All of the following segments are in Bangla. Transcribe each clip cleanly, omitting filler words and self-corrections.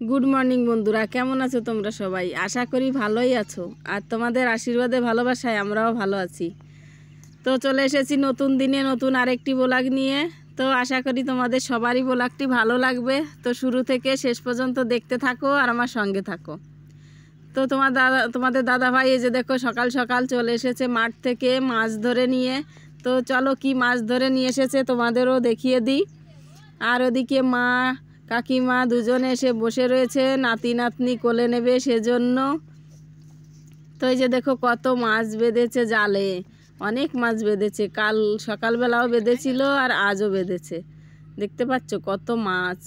গুড মর্নিং বন্ধুরা, কেমন আছো তোমরা সবাই? আশা করি ভালোই আছো। আর তোমাদের আশীর্বাদে ভালোবাসায় আমরাও ভালো আছি। তো চলে এসেছি নতুন দিনে নতুন আরেকটি ব্লগ নিয়ে। তো আশা করি তোমাদের সবারই ব্লগটি ভালো লাগবে। তো শুরু থেকে শেষ পর্যন্ত দেখতে থাকো আর আমার সঙ্গে থাকো। তো তোমাদের দাদা ভাই এই যে দেখো সকাল সকাল চলে এসেছে মাঠ থেকে মাছ ধরে নিয়ে। তো চলো কি মাছ ধরে নিয়ে এসেছে তোমাদেরও দেখিয়ে দিই। আর ওদিকে মা কাকিমা দুজনে এসে বসে রয়েছে, নাতি নাতনি কোলে নেবে সেজন্য। তো এই যে দেখো কত মাছ বেঁধেছে জালে, অনেক মাছ বেঁধেছে। কাল সকালবেলাও বেঁধেছিল আর আজও বেঁধেছে। দেখতে পাচ্ছ কত মাছ।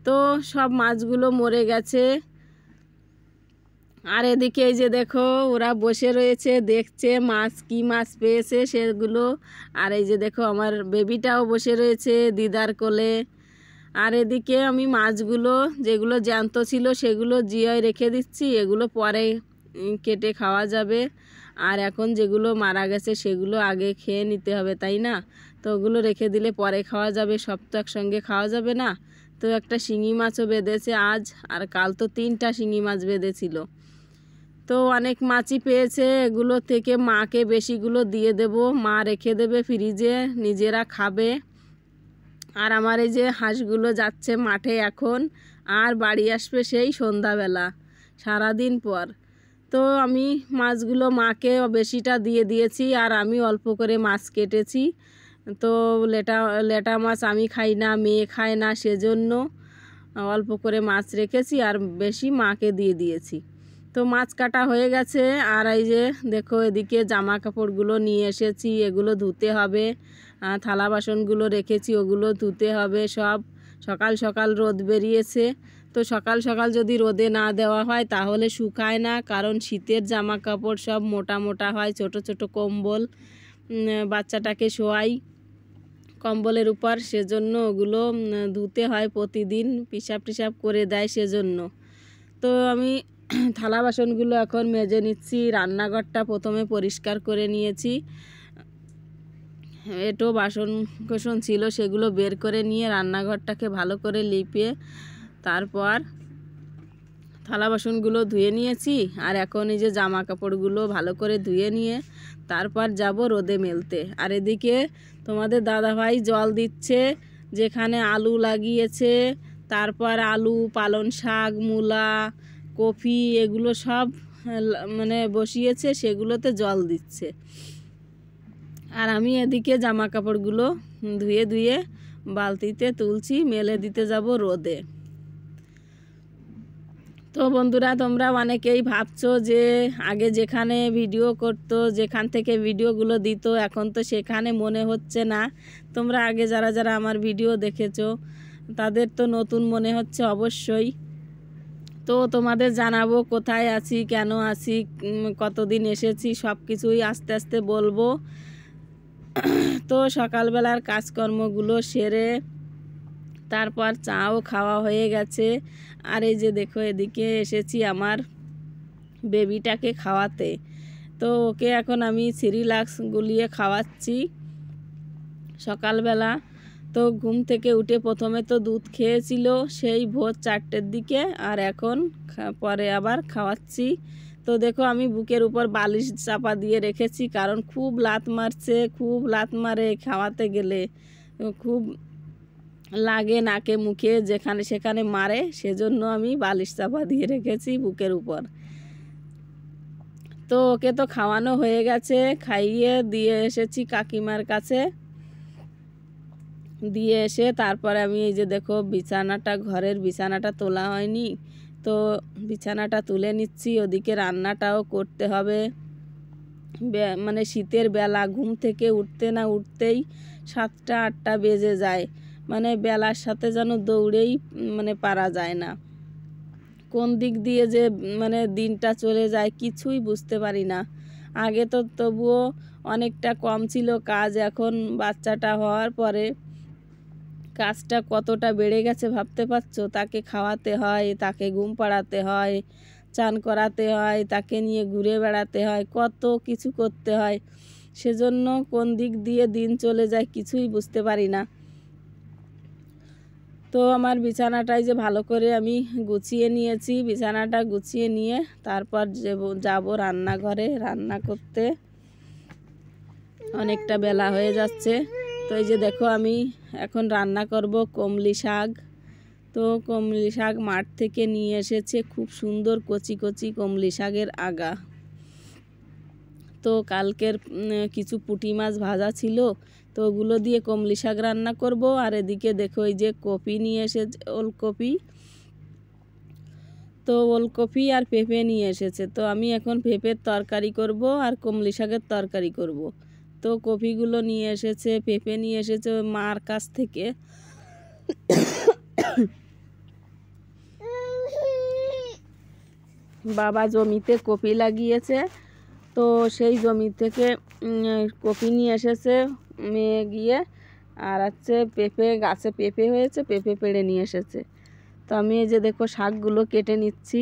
তো সব মাছগুলো মরে গেছে। আর এদিকে এই যে দেখো ওরা বসে রয়েছে, দেখছে মাছ কি মাছ পেয়েছে সেগুলো। আর এই যে দেখো আমার বেবিটাও বসে রয়েছে দিদার কোলে। আর এদিকে আমি মাছগুলো যেগুলো জ্যান্ত ছিল সেগুলো জিয়ায় রেখে দিচ্ছি, এগুলো পরে কেটে খাওয়া যাবে। আর এখন যেগুলো মারা গেছে সেগুলো আগে খেয়ে নিতে হবে, তাই না? তো ওগুলো রেখে দিলে পরে খাওয়া যাবে, সব তো একসঙ্গে খাওয়া যাবে না। তো একটা শিঙি মাছও বেঁধেছে আজ, আর কাল তো 3টা শিঙি মাছ বেঁধেছিল। তো অনেক মাছই পেয়েছে, এগুলো থেকে মাকে বেশিগুলো দিয়ে দেব, মা রেখে দেবে ফ্রিজে, নিজেরা খাবে। আর আমার এই যে হাঁসগুলো যাচ্ছে মাঠে এখন, আর বাড়ি আসবে সেই সন্ধ্যাবেলা সারাদিন পর। তো আমি মাছগুলো মাকে বেশিটা দিয়ে দিয়েছি, আর আমি অল্প করে মাছ কেটেছি। তো লেটা লেটা মাছ আমি খাই না, মেয়ে খায় না, সেজন্য অল্প করে মাছ রেখেছি আর বেশি মাকে দিয়ে দিয়েছি। তো মাছ কাটা হয়ে গেছে। আর এই যে দেখো এদিকে জামা কাপড়গুলো নিয়ে এসেছি, এগুলো ধুতে হবে। থালা বাসনগুলো রেখেছি, ওগুলো ধুতে হবে সব। সকাল সকাল রোদ বেরিয়েছে, তো সকাল সকাল যদি রোদে না দেওয়া হয় তাহলে শুকায় না, কারণ শীতের জামা কাপড় সব মোটা মোটা হয়। ছোট ছোট কম্বল বাচ্চাটাকে শোয়াই কম্বলের উপর, সেজন্য ওগুলো ধুতে হয় প্রতিদিন, পিসাব টিসাব করে দেয় সেজন্য। তো আমি থালা বাসনগুলো এখন মেজে নিচ্ছি। রান্নাঘরটা প্রথমে পরিষ্কার করে নিয়েছি, এটো বাসন কোসন ছিল সেগুলো বের করে নিয়ে রান্নাঘরটাকে ভালো করে লিপিয়ে তারপর থালা বাসনগুলো ধুয়ে নিয়েছি। আর এখন এই যে জামা কাপড়গুলো ভালো করে ধুয়ে নিয়ে তারপর যাব রোদে মেলতে। আর এদিকে তোমাদের দাদাভাই জল দিচ্ছে যেখানে আলু লাগিয়েছে, তারপর আলু, পালং শাক, মূলা, কপি এগুলো সব মানে বসিয়েছে, সেগুলোতে জল দিচ্ছে। আর আমি এদিকে জামা কাপড়গুলো ধুয়ে ধুয়ে বালতিতে তুলছি, মেলে দিতে যাব রোদে। তো বন্ধুরা, তোমরা অনেকেই ভাবছো যে আগে যেখানে ভিডিও করতো, যেখান থেকে ভিডিওগুলো দিত, এখন তো সেখানে মনে হচ্ছে না। তোমরা আগে যারা যারা আমার ভিডিও দেখেছো তাদের তো নতুন মনে হচ্ছে অবশ্যই। তো তোমাদের জানাবো কোথায় আছি, কেন আছি, কতদিন এসেছি, সব কিছুই আস্তে আস্তে বলবো। তো সকালবেলার কাজকর্মগুলো সেরে তারপর চাও খাওয়া হয়ে গেছে। আর এই যে দেখো এদিকে এসেছি আমার বেবিটাকে খাওয়াতে। তো ওকে এখন আমি সিরিলাক্স গুলিয়ে খাওয়াচ্ছি সকালবেলা। তো ঘুম থেকে উঠে প্রথমে তো দুধ খেয়েছিল সেই ভোর 4টের দিকে, আর এখন পরে আবার খাওয়াচ্ছি। তো দেখো আমি বুকের উপর বালিশ চাপা দিয়ে রেখেছি, কারণ খুব লাত মারছে, খুব লাত মারে খাওয়াতে গেলে, খুব লাগে নাকে মুখে, যেখানে সেখানে মারে, সেজন্য আমি বালিশ চাপা দিয়ে রেখেছি বুকের উপর। তো ওকে তো খাওয়ানো হয়ে গেছে, খাইয়ে দিয়ে এসেছি কাকিমার কাছে। দিয়ে এসে তারপরে আমি এই যে দেখো বিছানাটা, ঘরের বিছানাটা তোলা হয়নি, তো বিছানাটা তুলে নিচ্ছি। ওদিকে রান্নাটাও করতে হবে। মানে শীতের বেলা ঘুম থেকে উঠতে না উঠতেই 7টা 8টা বেজে যায়, মানে বেলার সাথে যেন দৌড়েই মানে পারা যায় না। কোন দিক দিয়ে যে মানে দিনটা চলে যায় কিছুই বুঝতে পারি না। আগে তো তবুও অনেকটা কম ছিল কাজ, এখন বাচ্চাটা হওয়ার পরে কাজটা কতটা বেড়ে গেছে ভাবতে পারছো? তাকে খাওয়াতে হয়, তাকে ঘুম পাড়াতে হয়, চান করাতে হয়, তাকে নিয়ে ঘুরে বেড়াতে হয়, কত কিছু করতে হয়। সেজন্য কোন দিক দিয়ে দিন চলে যায় কিছুই বুঝতে পারি না। তো আমার বিছানাটাই যে ভালো করে আমি গুছিয়ে নিয়েছি, বিছানাটা গুছিয়ে নিয়ে তারপর যাব রান্নাঘরে রান্না করতে। অনেকটা বেলা হয়ে যাচ্ছে। তো এই যে দেখো আমি এখন রান্না করব কমলি শাক। তো কমলি শাক মাঠ থেকে নিয়ে এসেছে, খুব সুন্দর কচি কচি কমলি শাকের আগা। তো কালকের কিছু পুঁটি মাছ ভাজা ছিল, তো ওগুলো দিয়ে কমলি শাক রান্না করব। আর এদিকে দেখো এই যে কপি নিয়ে এসেছে, ওলকপি। তো ওলকপি আর পেঁপে নিয়ে এসেছে। তো আমি এখন পেঁপের তরকারি করব আর কমলি শাকের তরকারি করব। তো কপিগুলো নিয়ে এসেছে, পেঁপে নিয়ে এসেছে ওই মার কাছ থেকে। বাবা জমিতে কপি লাগিয়েছে, তো সেই জমি থেকে কপি নিয়ে এসেছে মেয়ে গিয়ে। আর হচ্ছে পেঁপে, গাছে পেঁপে হয়েছে, পেঁপে পেড়ে নিয়ে এসেছে। তো আমি এই যে দেখো শাকগুলো কেটে নিচ্ছি।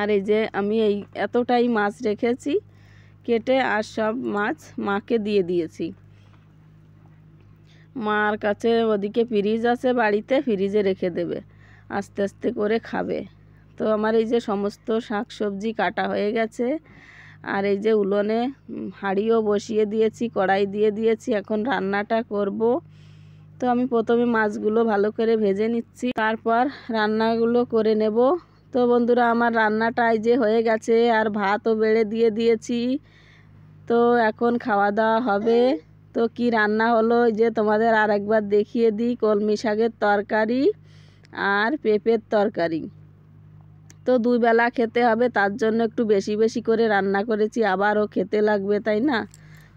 আর এই যে আমি এই এতটাই মাছ রেখেছি কেটে, আর সব মাছ মাকে দিয়ে দিয়েছি। মার কাছে ওদিকে ফ্রিজ আছে বাড়িতে, ফ্রিজে রেখে দেবে, আস্তে আস্তে করে খাবে। তো আমার এই যে সমস্ত শাক সবজি কাটা হয়ে গেছে। আর এই যে উলোনে হাঁড়িও বসিয়ে দিয়েছি, কড়াই দিয়ে দিয়েছি, এখন রান্নাটা করব। তো আমি প্রথমে মাছগুলো ভালো করে ভেজে নিচ্ছি, তারপর রান্নাগুলো করে নেব। তো বন্ধুরা আমার রান্নাটা এই যে হয়ে গেছে, আর ভাতও বেড়ে দিয়ে দিয়েছি। তো এখন খাওয়া দাওয়া হবে। তো কি রান্না হলো এই যে তোমাদের আর একবার দেখিয়ে দিই, কলমি শাকের তরকারি আর পেঁপের তরকারি। তো দুই বেলা খেতে হবে, তার জন্য একটু বেশি বেশি করে রান্না করেছি, আবারও খেতে লাগবে তাই না,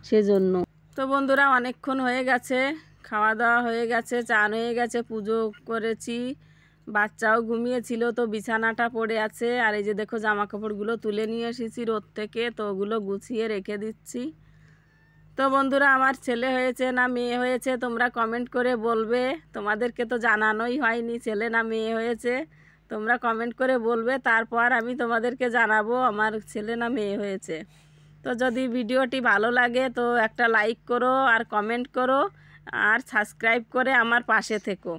সেজন্য। তো বন্ধুরা অনেকক্ষণ হয়ে গেছে, খাওয়া দাওয়া হয়ে গেছে, চান হয়ে গেছে, পুজো করেছি, বাচ্চাও ঘুমিয়েছিল, তো বিছানাটা পড়ে আছে। আর এই যে দেখো জামা কাপড়গুলো তুলে নিয়ে এসেছি রোদ থেকে, তো ওগুলো গুছিয়ে রেখে দিচ্ছি। তো বন্ধুরা আমার ছেলে হয়েছে না মেয়ে হয়েছে তোমরা কমেন্ট করে বলবে, তোমাদেরকে তো জানানোই হয়নি ছেলে না মেয়ে হয়েছে। তোমরা কমেন্ট করে বলবে, তারপর আমি তোমাদেরকে জানাবো আমার ছেলে না মেয়ে হয়েছে। তো যদি ভিডিওটি ভালো লাগে তো একটা লাইক করো আর কমেন্ট করো, আর সাবস্ক্রাইব করে আমার পাশে থেকো।